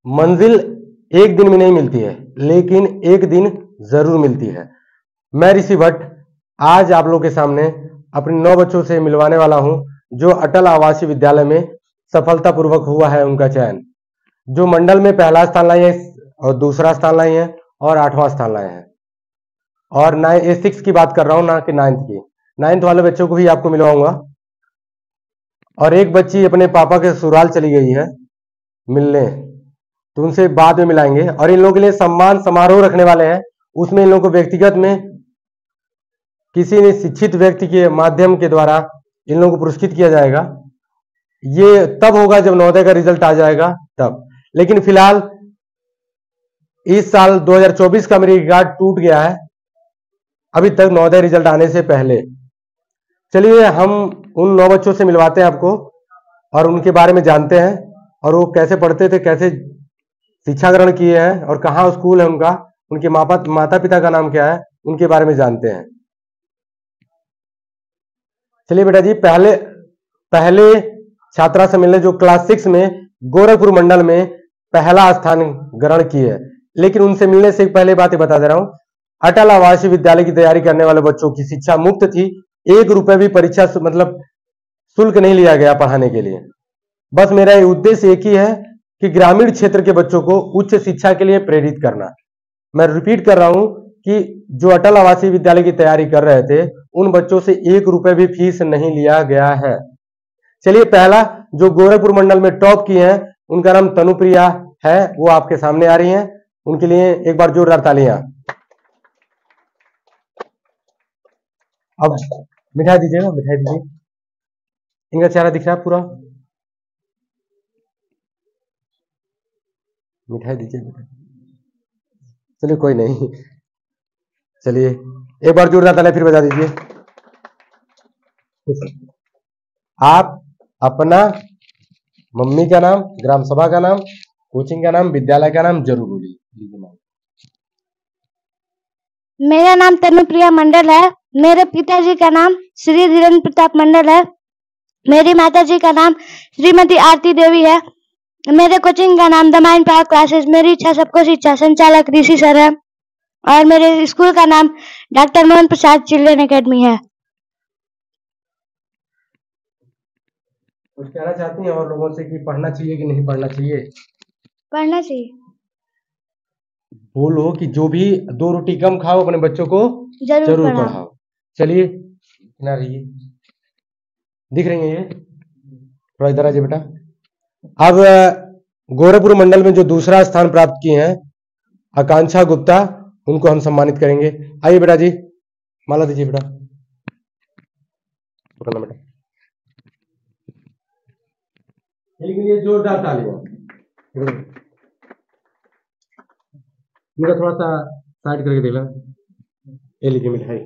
मंजिल एक दिन में नहीं मिलती है, लेकिन एक दिन जरूर मिलती है। मैं ऋषि भट्ट आज आप लोग के सामने अपने 9 बच्चों से मिलवाने वाला हूं, जो अटल आवासीय विद्यालय में सफलतापूर्वक हुआ है उनका चयन, जो मंडल में पहला स्थान लाई है और दूसरा स्थान लाई है और 8वां स्थान लाए हैं। और 6 की बात कर रहा हूं, ना कि 9th की। 9th वाले बच्चों को भी आपको मिलवाऊंगा। और एक बच्ची अपने पापा के ससुराल चली गई है मिलने, तो उनसे बाद में मिलाएंगे। और इन लोगों के लिए सम्मान समारोह रखने वाले हैं, उसमें इन लोगों को व्यक्तिगत में किसी ने शिक्षित व्यक्ति के माध्यम के द्वारा इन लोगों को पुरस्कृत किया जाएगा। ये तब होगा जब नवोदय का रिजल्ट आ जाएगा तब। लेकिन फिलहाल इस साल 2024 का मेरी रिकॉर्ड टूट गया है, अभी तक नवोदय रिजल्ट आने से पहले। चलिए हम उन 9 बच्चों से मिलवाते हैं आपको और उनके बारे में जानते हैं, और वो कैसे पढ़ते थे, कैसे शिक्षा ग्रहण किए हैं और कहाँ स्कूल है उनका, उनके माता पिता का नाम क्या है, उनके बारे में जानते हैं। चलिए बेटा जी, पहले छात्रा सम्मेलन जो क्लास 6 में गोरखपुर मंडल में पहला स्थान ग्रहण किए है। लेकिन उनसे मिलने से पहले बात ही बता दे रहा हूं, अटल आवासीय विद्यालय की तैयारी करने वाले बच्चों की शिक्षा मुफ्त थी। 1 रुपए भी परीक्षा मतलब शुल्क नहीं लिया गया पढ़ाने के लिए। बस मेरा उद्देश्य एक ही है कि ग्रामीण क्षेत्र के बच्चों को उच्च शिक्षा के लिए प्रेरित करना। मैं रिपीट कर रहा हूं कि जो अटल आवासीय विद्यालय की तैयारी कर रहे थे, उन बच्चों से 1 रुपए भी फीस नहीं लिया गया है। चलिए, पहला जो गोरखपुर मंडल में टॉप किए हैं, उनका नाम तनुप्रिया है, वो आपके सामने आ रही हैं। उनके लिए एक बार जोरदार तालियां। अब मिठाई दीजिएगा, मिठाई दीजिए। इनका चेहरा दिख रहा है पूरा, मिठाई दीजिए बेटा। चलिए कोई नहीं, चलिए एक बार जोरदार तालियां फिर बजा दीजिए। आप अपना मम्मी का नाम, ग्राम सभा का नाम, कोचिंग का नाम, विद्यालय का नाम जरूर बोलिए। मेरा नाम तनुप्रिया मंडल है। मेरे पिताजी का नाम श्री धीरेन्द्र प्रताप मंडल है। मेरी माताजी का नाम श्रीमती आरती देवी है। मेरे कोचिंग का नाम द माइंड पावर क्लासेस मेरी इच्छा सबको शिक्षा संचालक ऋषि सर है। और मेरे स्कूल का नाम doctor Mohan Prasad children academy है। कुछ कहना चाहती हैं और लोगों से कि पढ़ना चाहिए कि नहीं पढ़ना चाहिए? पढ़ना चाहिए। बोलो कि जो भी 2 रोटी कम खाओ, अपने बच्चों को जरूर पढ़ाओ। चलिए, ना रहिए, दिख रही है ये, थोड़ा इधर आ जाइए बेटा। अब गोरखपुर मंडल में जो दूसरा स्थान प्राप्त किए हैं आकांक्षा गुप्ता, उनको हम सम्मानित करेंगे। आइए बेटा जी, माला दीजिए बेटा, बेटा। इनके लिए जोरदार तालियां। मेरा थोड़ा सा साइड करके देख लो। ये लीजिए मिठाई।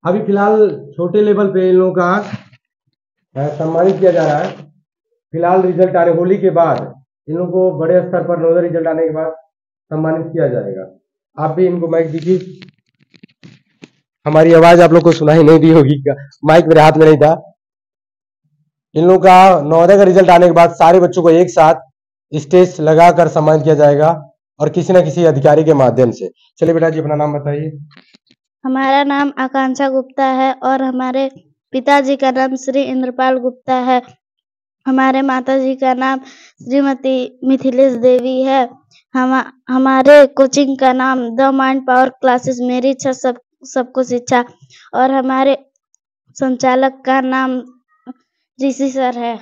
अभी फिलहाल छोटे लेवल पे इन लोगों का सम्मानित किया जा रहा है। फिलहाल रिजल्ट आने, होली के बाद इन लोगों को बड़े स्तर पर नवोदय रिजल्ट आने के बाद सम्मानित किया जाएगा। आप भी इनको माइक दीजिए। हमारी आवाज आप लोग को सुनाई नहीं दी होगी, माइक मेरे हाथ में नहीं था। इन लोगों का नवोदय का रिजल्ट आने के बाद सारे बच्चों को एक साथ स्टेज लगाकर सम्मानित किया जाएगा, और किसी न किसी अधिकारी के माध्यम से। चलिए बेटा जी, अपना नाम बताइए। हमारा नाम आकांक्षा गुप्ता है और हमारे पिताजी का नाम श्री इंद्रपाल गुप्ता है। हमारे माताजी का नाम श्रीमती मिथिलेश देवी है। हमारे कोचिंग का नाम द माइंड पावर क्लासेस मेरी इच्छा सबको शिक्षा, और हमारे संचालक का नाम ऋषि सर है।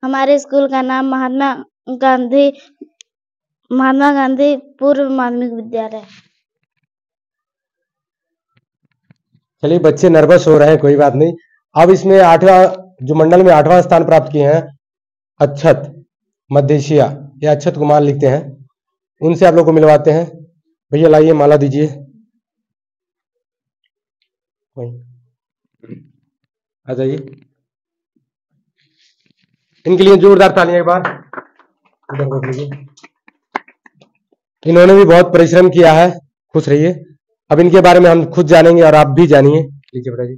हमारे स्कूल का नाम महात्मा गांधी पूर्व माध्यमिक विद्यालय। चलिए, बच्चे नर्वस हो रहे हैं, कोई बात नहीं। अब इसमें 8वां, जो मंडल में 8वां स्थान प्राप्त किए हैं अक्षत मध्य या अक्षत कुमार लिखते हैं, उनसे आप लोग को मिलवाते हैं। भैया लाइए, माला दीजिए। आ जाइए, इनके लिए जोरदार तालियां एक बार। इन्होंने भी बहुत परिश्रम किया है, खुश रहिए। अब इनके बारे में हम खुद जानेंगे और आप भी जानिए। लीजिए बेटा जी।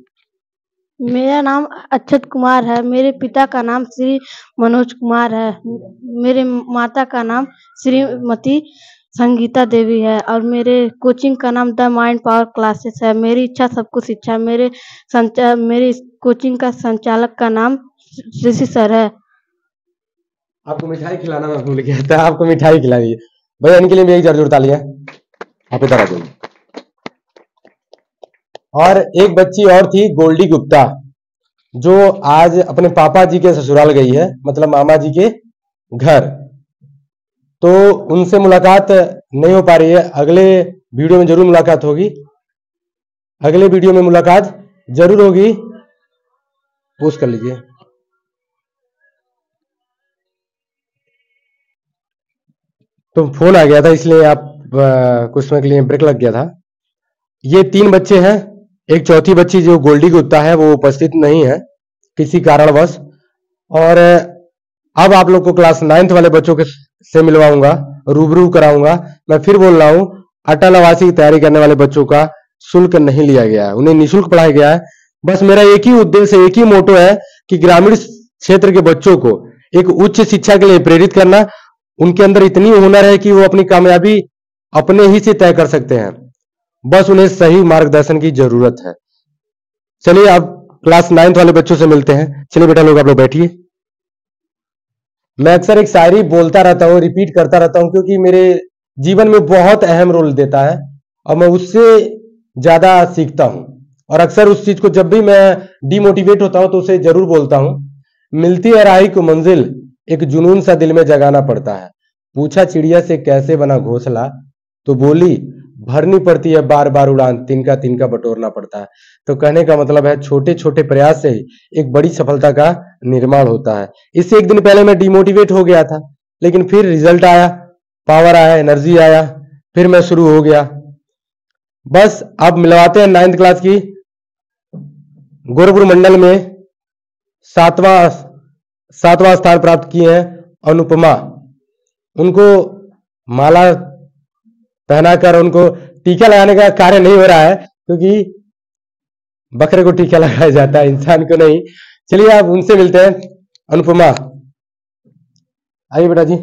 मेरा नाम अक्षत कुमार है। मेरे पिता का नाम श्री मनोज कुमार है। मेरे माता का नाम श्रीमती संगीता देवी है और मेरे कोचिंग का नाम द माइंड पावर क्लासेस है। मेरी इच्छा सबको शिक्षा। मेरी कोचिंग का संचालक का नाम ऋषि सर है। आपको मिठाई खिलाना मैं भूल गया था, आपको मिठाई खिलाई भैया, इनके लिए भी एक जोर तालियां। आप इधर आ जाइए। और एक बच्ची और थी गोल्डी गुप्ता, जो आज अपने पापा जी के ससुराल गई है, मतलब मामा जी के घर। तो उनसे मुलाकात नहीं हो पा रही है, अगले वीडियो में जरूर मुलाकात होगी। अगले वीडियो में मुलाकात जरूर होगी, पोस्ट कर लीजिए। तो फोन आ गया था, इसलिए आप कुछ समय के लिए ब्रेक लग गया था। ये 3 बच्चे हैं, एक चौथी बच्ची जो गोल्डी गुप्ता है वो उपस्थित नहीं है किसी कारणवश। और अब आप लोग को क्लास 9th वाले बच्चों के से मिलवाऊंगा, रूबरू कराऊंगा। मैं फिर बोल रहा हूं, अटल आवासीय की तैयारी करने वाले बच्चों का शुल्क नहीं लिया गया है, उन्हें निःशुल्क पढ़ाया गया है। बस मेरा एक ही उद्देश्य, एक ही मोटो है कि ग्रामीण क्षेत्र के बच्चों को एक उच्च शिक्षा के लिए प्रेरित करना। उनके अंदर इतनी हुनर है कि वो अपनी कामयाबी अपने ही से तय कर सकते हैं, बस उन्हें सही मार्गदर्शन की जरूरत है। चलिए अब क्लास 9th वाले बच्चों से मिलते हैं। चलिए बेटा लोग, आप लोग बैठिए। मैं अक्सर एक शायरी बोलता रहता हूँ, रिपीट करता रहता हूँ, क्योंकि मेरे जीवन में बहुत अहम रोल देता है और मैं उससे ज्यादा सीखता हूँ। और अक्सर उस चीज को जब भी मैं डिमोटिवेट होता हूँ तो उसे जरूर बोलता हूँ। मिलती है राही को मंजिल, एक जुनून सा दिल में जगाना पड़ता है। पूछा चिड़िया से कैसे बना घोंसला, तो बोली भरनी पड़ती है बार बार उड़ान, तिनका तिनका बटोरना पड़ता है। तो कहने का मतलब है, छोटे छोटे प्रयास से ही एक बड़ी सफलता का निर्माण होता है। इससे एक दिन पहले मैं डिमोटिवेट हो गया था, लेकिन फिर रिजल्ट आया, पावर आया, एनर्जी आया, फिर मैं शुरू हो गया। बस अब मिलवाते हैं 9th क्लास की गोरखपुर मंडल में सातवां सातवां स्थान प्राप्त किए हैं अनुपमा। उनको माला पहनाकर उनको टीका लगाने का कार्य नहीं हो रहा है, क्योंकि बकरे को टीका लगाया जाता है, इंसान को नहीं। चलिए आप उनसे मिलते हैं। अनुपमा, आइए बेटा जी,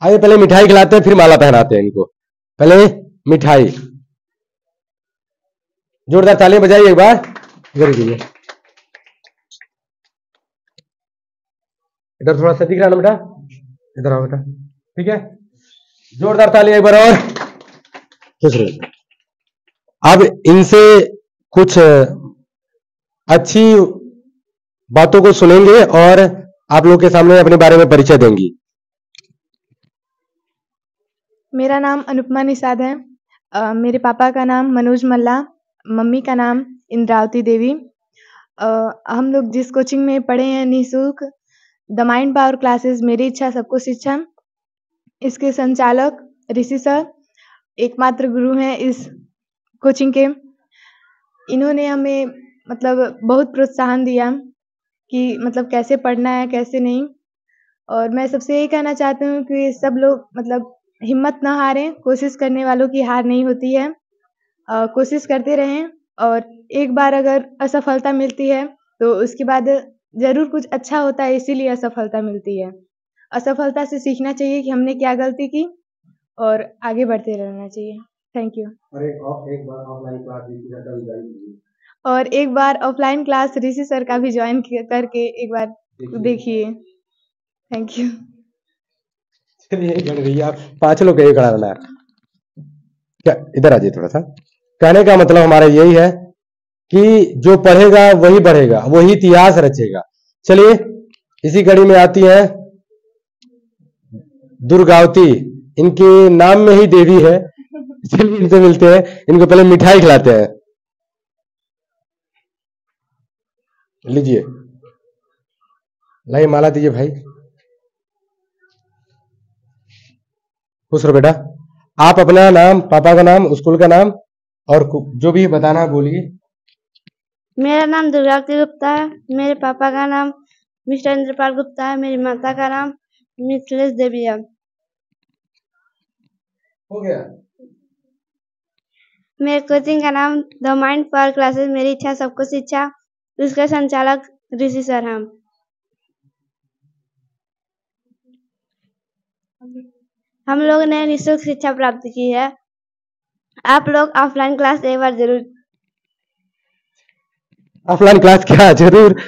आइए। पहले मिठाई खिलाते हैं, फिर माला पहनाते हैं इनको। पहले मिठाई, जोरदार तालियां बजाइए एक बार। इधर कीजिए, इधर थोड़ा सा दिख रहा है ना बेटा, इधर आओ बेटा, ठीक है। जोरदार तालियां एक बार और। खुश रहिए। अब इनसे कुछ अच्छी बातों को सुनेंगे और आप लोग के सामने अपने बारे में परिचय देंगी। मेरा नाम अनुपमा निषाद है। मेरे पापा का नाम मनोज मल्ला, मम्मी का नाम इंद्रावती देवी। हम लोग जिस कोचिंग में पढ़े हैं निःशुल्क, द माइंड पावर क्लासेस, मेरी इच्छा सबको शिक्षा, इसके संचालक ऋषि सर एकमात्र गुरु हैं इस कोचिंग के। इन्होंने हमें मतलब बहुत प्रोत्साहन दिया कि मतलब कैसे पढ़ना है कैसे नहीं। और मैं सबसे यही कहना चाहती हूँ कि सब लोग मतलब हिम्मत ना हारें, कोशिश करने वालों की हार नहीं होती है। कोशिश करते रहें और एक बार अगर असफलता मिलती है तो उसके बाद ज़रूर कुछ अच्छा होता है, इसीलिए असफलता मिलती है। असफलता से सीखना चाहिए कि हमने क्या गलती की और आगे बढ़ते रहना चाहिए। Thank you. और एक बार ऑफलाइन क्लास ऋषि सर का भी ज्वाइन करके एक बार देखिए। Thank you. चलिए भैया, 5 लोग कहीं खड़ा रहना है क्या, इधर आ जाइए थोड़ा सा। कहने का मतलब हमारा यही है कि जो पढ़ेगा वही बढ़ेगा, वही इतिहास रचेगा। चलिए इसी कड़ी में आती है दुर्गावती, इनके नाम में ही देवी है। चलिए इनसे मिलते हैं, इनको पहले मिठाई खिलाते हैं। लीजिए, लाइए माला दीजिए भाई। खुश रहो बेटा। आप अपना नाम, पापा का नाम, स्कूल का नाम और जो भी बताना है बोलिए। मेरा नाम दुर्गावती गुप्ता है। मेरे पापा का नाम मिस्टर इंद्रपाल गुप्ता है। मेरी माता का नाम मिथिलेश देवी है। हो गया। मेरे कोचिंग का नाम द माइंड पावर क्लासेस मेरी इच्छा सबको शिक्षा, इसके संचालक ऋषि सर हैं। हम लोग ने निःशुल्क शिक्षा प्राप्त की है। आप लोग ऑफलाइन क्लास एक बार जरूर, ऑफलाइन क्लास क्या जरूर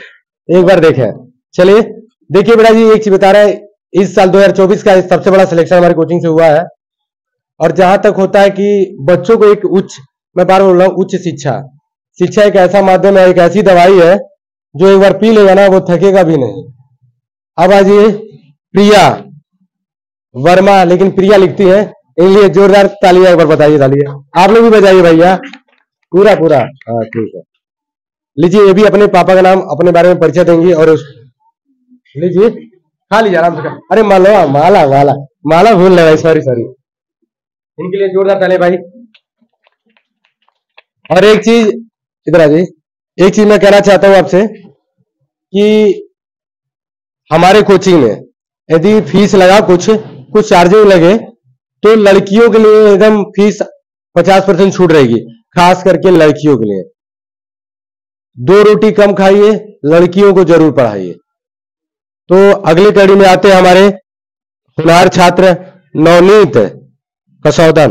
एक बार देखें। चलिए देखिए बेटा जी, एक चीज बता रहा है, इस साल 2024 का सबसे बड़ा सिलेक्शन हमारी कोचिंग से हुआ है। और जहां तक होता है कि बच्चों को एक मैं बार बोल रहा हूँ, उच्च शिक्षा एक ऐसा माध्यम है, एक ऐसी दवाई है जो एक बार पी लेगा ना वो थकेगा भी नहीं। अब आज ये प्रिया वर्मा, लेकिन प्रिया लिखती है, इसलिए जोरदार तालियां एक बार बताइए, तालियां आप लोग भी बजाइए भैया, पूरा पूरा। हाँ ठीक है, लीजिए ये भी अपने पापा का नाम अपने बारे में परिचय देंगी। और लीजिए खा लीजिए आराम से खा। अरे माला माला माला माला भूल रहे भाई, सॉरी सॉरी, इनके लिए जोरदार तालियां भाई। और एक चीज इधर आ जाइए, एक चीज मैं कहना चाहता हूं आपसे कि हमारे कोचिंग में यदि फीस लगा कुछ चार्जिंग लगे तो लड़कियों के लिए एकदम फीस 50% छूट रहेगी, खास करके लड़कियों के लिए। 2 रोटी कम खाइए, लड़कियों को जरूर पढ़ाइए। तो अगली कड़ी में आते हैं हमारे होनहार छात्र नवनीत कसौदन।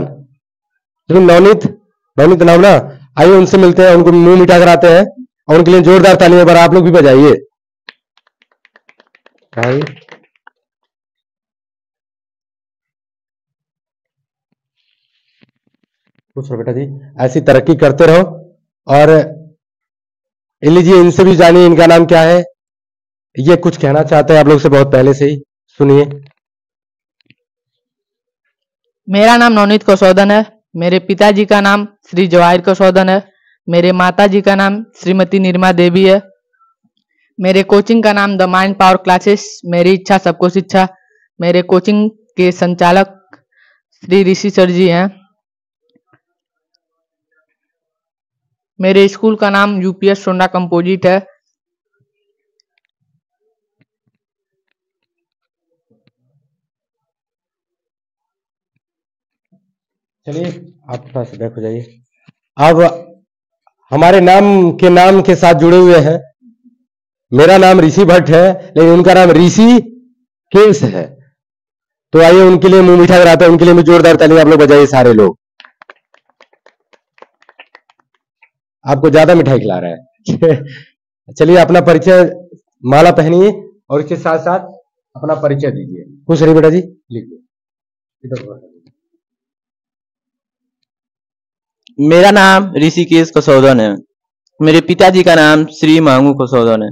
नवनीत नाम ना, आइए उनसे मिलते हैं, उनको मुंह मीठा कराते हैं और उनके लिए जोरदार तालियां पर आप लोग भी बजाइए। कुछ बेटा जी ऐसी तरक्की करते रहो। और लीजिए इनसे भी जानिए इनका नाम क्या है, ये कुछ कहना चाहते हैं आप लोग से बहुत पहले से ही, सुनिए। मेरा नाम नवनीत कसौदन है। मेरे पिताजी का नाम श्री जवाहिर कसौदन है। मेरे माताजी का नाम श्रीमती निर्मा देवी है। मेरे कोचिंग का नाम द माइंड पावर क्लासेस मेरी इच्छा सबको शिक्षा, मेरे कोचिंग के संचालक श्री ऋषि सर जी हैं। मेरे स्कूल का नाम यूपीएस सोना कंपोजिट है। चलिए आप थोड़ा सा बैक हो जाइए। अब हमारे नाम के साथ जुड़े हुए हैं, मेरा नाम ऋषि भट्ट है लेकिन उनका नाम ऋषि केस है। तो आइए उनके लिए मुंह मीठा कराते हैं, उनके लिए भी जोरदार तालियां आप लोग बजाइए सारे लोग। आपको ज्यादा मिठाई खिला रहा है। चलिए अपना परिचय माला पहनिए और इसके साथ साथ अपना परिचय दीजिए। खुश रहिए बेटा जी, लिखिए। मेरा नाम ऋषिकेश कसौदन है। मेरे पिताजी का नाम श्री महंगू कसौदन है।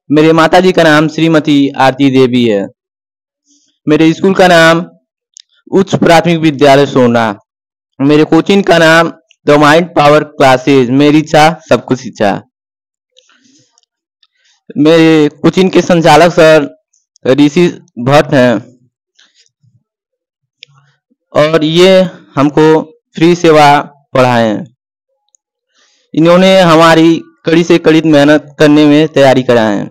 मेरे माताजी का नाम श्रीमती आरती देवी है। मेरे स्कूल का नाम उच्च प्राथमिक विद्यालय सोना। मेरे कोचिंग का नाम द माइंड पावर क्लासेज मेरी इच्छा सब कुछ इच्छा। मेरे कोचिंग के संचालक सर ऋषि भट्ट हैं और ये हमको फ्री सेवा पढ़ाए हैं। इन्होंने हमारी कड़ी से कड़ी मेहनत करने में तैयारी कराए हैं,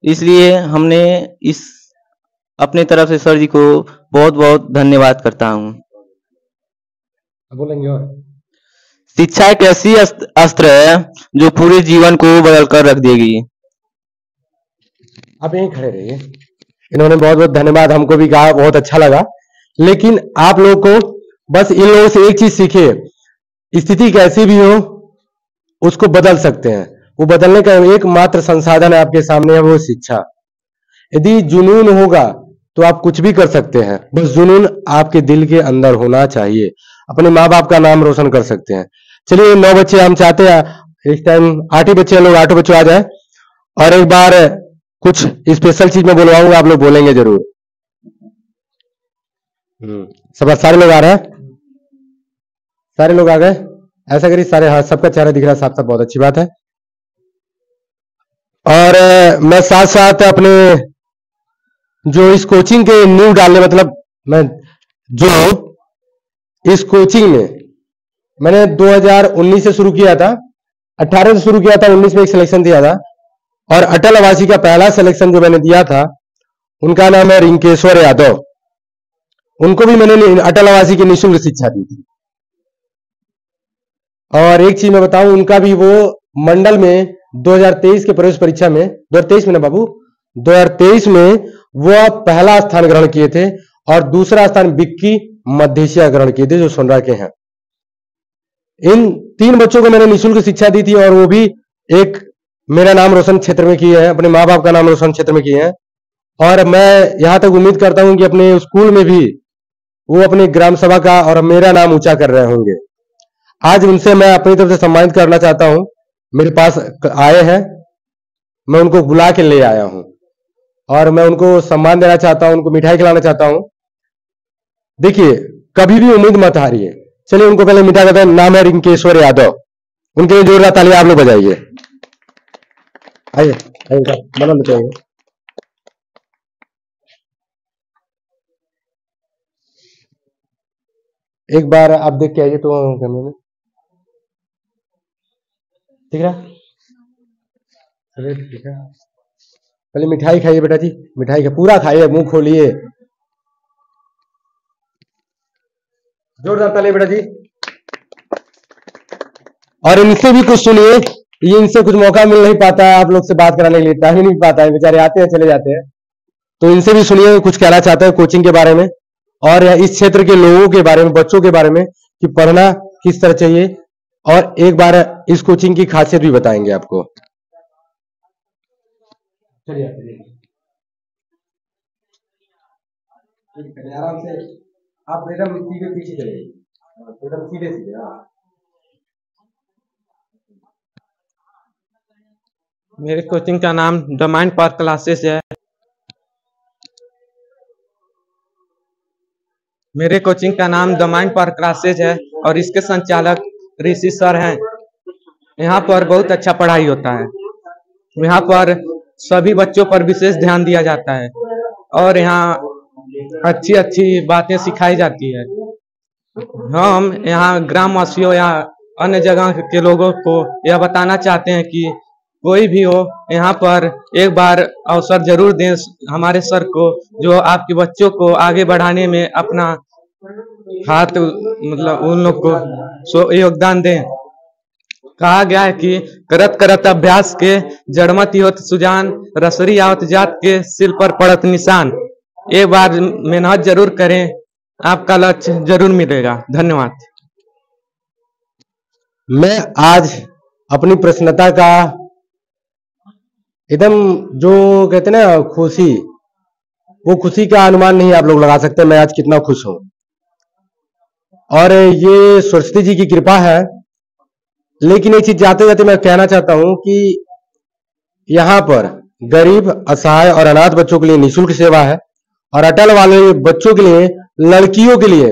इसलिए हमने इस अपने तरफ से सर जी को बहुत बहुत धन्यवाद करता हूँ। बोलेंगे और शिक्षा एक ऐसी अस्त्र है जो पूरे जीवन को बदल कर रख देगी। आप यहीं खड़े रहिए। इन्होंने बहुत बहुत धन्यवाद, हमको भी कहा, बहुत अच्छा लगा। लेकिन आप लोग को बस इन लोगों से एक चीज सीखिए, स्थिति कैसी भी हो उसको बदल सकते हैं। वो बदलने का एकमात्र संसाधन है आपके सामने है, वो शिक्षा। यदि जुनून होगा तो आप कुछ भी कर सकते हैं, बस जुनून आपके दिल के अंदर होना चाहिए। अपने माँ बाप का नाम रोशन कर सकते हैं। चलिए 9 बच्चे हम चाहते हैं इस टाइम 8 ही बच्चे लोग 8 बच्चे आ जाए और एक बार कुछ स्पेशल चीज मैं बोलवाऊंगा, आप लोग बोलेंगे जरूर। सब सारे लोग आ रहे हैं, सारे लोग आ गए, ऐसा करिए सारे, हाँ सबका चेहरा दिख रहा है साफ साफ, बहुत अच्छी बात है। और मैं साथ साथ अपने जो इस कोचिंग के नींव डालने, मतलब मैं जो इस कोचिंग में मैंने 2019 से शुरू किया था, 18 से शुरू किया था, 19 में एक सिलेक्शन दिया था और अटल आवासी का पहला सिलेक्शन जो मैंने दिया था उनका नाम है रिंकेश्वर यादव। उनको भी मैंने अटल आवासीय की निःशुल्क शिक्षा दी थी। और एक चीज मैं बताऊं, उनका भी वो मंडल में 2023 के प्रवेश परीक्षा में 2023 में ना बाबू 2023 में वो पहला स्थान ग्रहण किए थे और दूसरा स्थान विक्की मध्येशिया ग्रहण किए थे जो सोनरा के हैं। इन 3 बच्चों को मैंने निःशुल्क शिक्षा दी थी और वो भी एक मेरा नाम रोशन क्षेत्र में किए हैं, अपने माँ बाप का नाम रोशन क्षेत्र में किए हैं। और मैं यहां तक उम्मीद करता हूं कि अपने स्कूल में भी वो अपनी ग्राम सभा का और मेरा नाम ऊंचा कर रहे होंगे। आज उनसे मैं अपनी तरफ से सम्मानित करना चाहता हूं। मेरे पास आए हैं, मैं उनको बुला के ले आया हूं और मैं उनको सम्मान देना चाहता हूं, उनको मिठाई खिलाना चाहता हूं। देखिए, कभी भी उम्मीद मत हारिए। चलिए उनको पहले मिठाई देते हैं। नाम है रिंकेश्वर यादव, उनके लिए जोरदार ताली आप लोग बजाइए। आइए बना बताइए। एक बार आप देख के आइए तो कैमरे में, ठीक है? अरे ठीक है, पहले मिठाई खाइए बेटा जी, मिठाई का पूरा खाइए, मुंह खोलिए। जोरदार ताली बेटा जी। और इनसे भी कुछ सुनिए, ये इनसे कुछ मौका मिल नहीं पाता है आप लोग से बात कराने के लिए, टाइम ही नहीं पाता है, बेचारे आते हैं चले जाते हैं। तो इनसे भी सुनिए, कुछ कहना चाहते हैं कोचिंग के बारे में और इस क्षेत्र के लोगों के बारे में, बच्चों के बारे में कि पढ़ना किस तरह चाहिए, और एक बार इस कोचिंग की खासियत भी बताएंगे आपको। आराम से आप एकदम सीधे पीछे चले, एकदम सीधे सीधे। मेरे कोचिंग का नाम द माइंड पावर क्लासेस है। मेरे कोचिंग का नाम द माइंड पावर क्लासेज है और इसके संचालक ऋषि सर हैं। यहाँ पर बहुत अच्छा पढ़ाई होता है। यहाँ पर सभी बच्चों पर विशेष ध्यान दिया जाता है और यहाँ अच्छी अच्छी बातें सिखाई जाती है। हम यहाँ ग्रामवासियों या अन्य जगह के लोगों को यह बताना चाहते हैं कि कोई भी हो, यहाँ पर एक बार अवसर जरूर दें हमारे सर को, जो आपके बच्चों को आगे बढ़ाने में अपना हाथ मतलब उन लोग को योगदान दें। कहा गया है कि करत करत अभ्यास के जड़मती होत सुजान, रसरी आवत जात के सिल पर पड़त निशान। एक बार मेहनत जरूर करें, आपका लक्ष्य जरूर मिलेगा। धन्यवाद। मैं आज अपनी प्रसन्नता का एकदम जो कहते हैं ना खुशी, वो खुशी का अनुमान नहीं आप लोग लगा सकते मैं आज कितना खुश हूं। और ये सरस्वती जी की कृपा है। लेकिन एक चीज जाते जाते मैं कहना चाहता हूं कि यहाँ पर गरीब, असहाय और अनाथ बच्चों के लिए निःशुल्क सेवा है और अटल वाले बच्चों के लिए, लड़कियों के लिए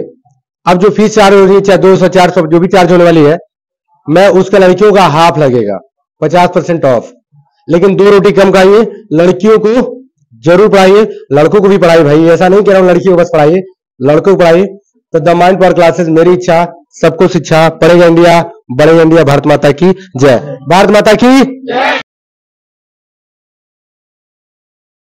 अब जो फीस चार्ज हो रही है, चाहे 200 400 जो भी चार्ज होने वाली है, मैं उसका लड़कियों का हाफ लगेगा, 50% ऑफ। लेकिन 2 रोटी कम खाइए, लड़कियों को जरूर पढ़ाइए, लड़कों को भी पढ़ाइए भाई, ऐसा नहीं कह रहा हूं लड़कियों को बस पढ़ाइए, लड़कों को पढ़ाइए। तो द माइंड पावर क्लासेस, मेरी इच्छा सबको शिक्षा, पढ़ेगा इंडिया, बढ़ेगा इंडिया। भारत माता की जय। भारत माता की जय।